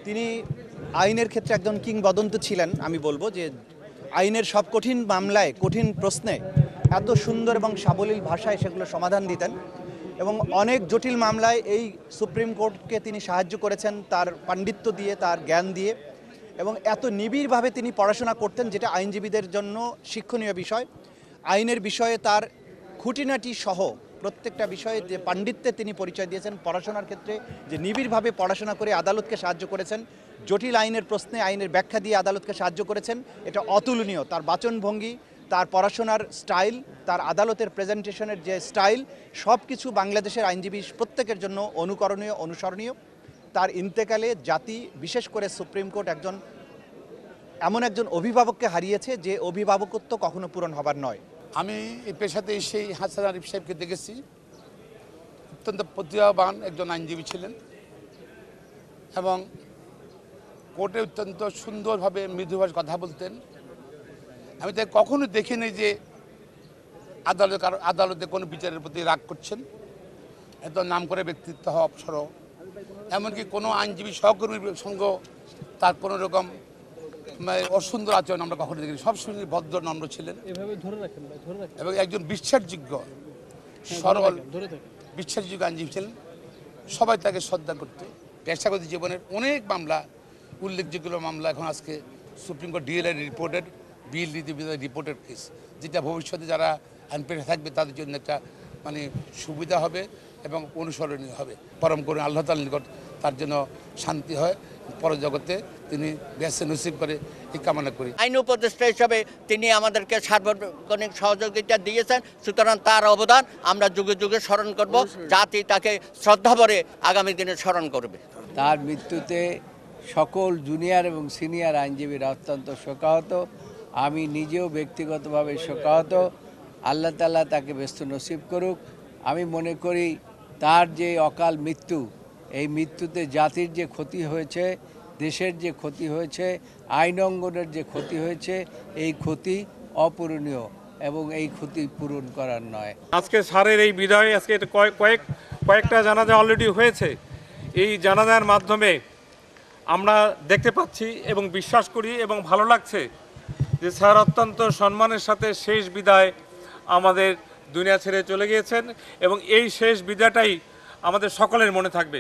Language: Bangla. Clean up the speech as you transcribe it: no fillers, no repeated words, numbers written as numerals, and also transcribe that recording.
তিনি আইনের ক্ষেত্রে একজন কিংবদন্তি ছিলেন। আমি বলবো যে আইনের সব কঠিন মামলায়, কঠিন প্রশ্নে এত সুন্দর এবং সাবলীল ভাষায় সেগুলো সমাধান দিতেন এবং অনেক জটিল মামলায় এই সুপ্রিম কোর্টকে তিনি সাহায্য করেছেন তার পাণ্ডিত্য দিয়ে, তার জ্ঞান দিয়ে, এবং এত নিবিড়ভাবে তিনি পড়াশোনা করতেন যেটা আইনজীবীদের জন্য শিক্ষণীয় বিষয়। আইনের বিষয়ে তার খুঁটিনাটি সহ প্রত্যেকটা বিষয়ে যে পাণ্ডিত্যে তিনি পরিচয় দিয়েছেন, পড়াশোনার ক্ষেত্রে যে নিবিড়ভাবে পড়াশোনা করে আদালতকে সাহায্য করেছেন, জটিল আইনের প্রশ্নে আইনের ব্যাখ্যা দিয়ে আদালতকে সাহায্য করেছেন, এটা অতুলনীয়। তার বাচনভঙ্গি, তার পড়াশোনার স্টাইল, তার আদালতের প্রেজেন্টেশনের যে স্টাইল, সব কিছু বাংলাদেশের আইনজীবী প্রত্যেকের জন্য অনুকরণীয়, অনুসরণীয়। তার ইন্তেকালে জাতি, বিশেষ করে সুপ্রিম কোর্ট এমন একজন অভিভাবককে হারিয়েছে যে অভিভাবকত্ব কখনো পূরণ হবার নয়। আমি এই পেশাতে সেই হাসান আরিফ সাহেবকে দেখেছি। অত্যন্ত প্রতিভাবান একজন আইনজীবী ছিলেন এবং কোর্টে অত্যন্ত সুন্দরভাবে মৃদুভাবে কথা বলতেন। আমি তাই কখনো দেখিনি যে আদালতে কোনো বিচারের প্রতি রাগ করছেন। এত নাম করে ব্যক্তিত্ব হওয়া অবসর, এমনকি কোনো আইনজীবী সহকর্মীর সঙ্গে তার কোনো রকম অসুন্দর আচরণ আমরা কখনো দেখিনি। সবসময় ভদ্র নম্র ছিলেন এবং একজন বিশ্বাসযোগ্য, সরল, বিশ্বাসযোগ্য আইনজীবী ছিলেন। সবাই তাকে শ্রদ্ধা করত। পেশাগত জীবনের অনেক মামলা, উল্লেখযোগ্য মামলা এখন আজকে সুপ্রিম কোর্ট ডিএলআই রিপোর্টেড, বিল রিপোর্টেড কেস, যেটা ভবিষ্যতে যারা আইন পেশা থাকবে তাদের জন্য একটা সুবিধা হবে এবং অনুসরণীয় হবে। পরম করে আল্লাহ তাআলার নিকট তার জন্য শান্তি হয়, পরজগতে তিনি বেঁচে নসিব করে, এই কামনা করি। আইন উপদেষ্টা হিসাবে তিনি আমাদেরকে সার্বক্ষণিক সহযোগিতা দিয়েছেন, সুতরাং তার অবদান আমরা যুগে যুগে স্মরণ করব। জাতি তাকে শ্রদ্ধা ভরে আগামী দিনে স্মরণ করবে। তার মৃত্যুতে সকল জুনিয়র এবং সিনিয়র আইনজীবীরা অত্যন্ত শোকাহত। আমি নিজেও ব্যক্তিগতভাবে শোকাহত। আল্লাহ তাআলা তাকে ব্যস্ত নসিব করুক। আমি মনে করি তার যে অকাল মৃত্যু, এই মৃত্যুতে জাতির যে ক্ষতি হয়েছে, দেশের যে ক্ষতি হয়েছে, আইন অঙ্গনের যে ক্ষতি হয়েছে, এই ক্ষতি অপূরণীয় এবং এই ক্ষতি পূরণ করার নয়। আজকে স্যারের এই বিদায়, আজকে কয়েকটা জানাজা অলরেডি হয়েছে। এই জানাজার মাধ্যমে আমরা দেখতে পাচ্ছি এবং বিশ্বাস করি এবং ভালো লাগছে যে স্যার অত্যন্ত সম্মানের সাথে শেষ বিদায় আমাদের দুনিয়া ছেড়ে চলে গিয়েছেন এবং এই শেষ বিদায়টাই আমাদের সকলের মনে থাকবে।